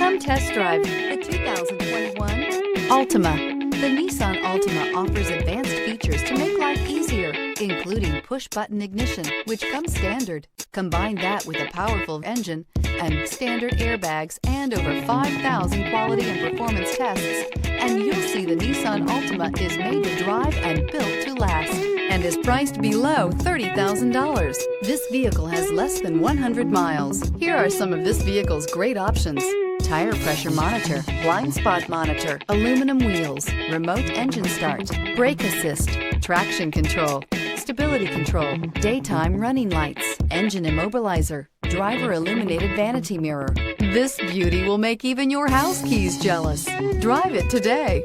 Come test drive the 2021 Altima. The Nissan Altima offers advanced features to make life easier, including push-button ignition, which comes standard. Combine that with a powerful engine and standard airbags and over 5,000 quality and performance tests, and you'll see the Nissan Altima is made to drive and built to last, and is priced below $30,000. This vehicle has less than 100 miles. Here are some of this vehicle's great options: tire pressure monitor, blind spot monitor, aluminum wheels, remote engine start, brake assist, traction control, stability control, daytime running lights, engine immobilizer, driver illuminated vanity mirror. This beauty will make even your house keys jealous. Drive it today.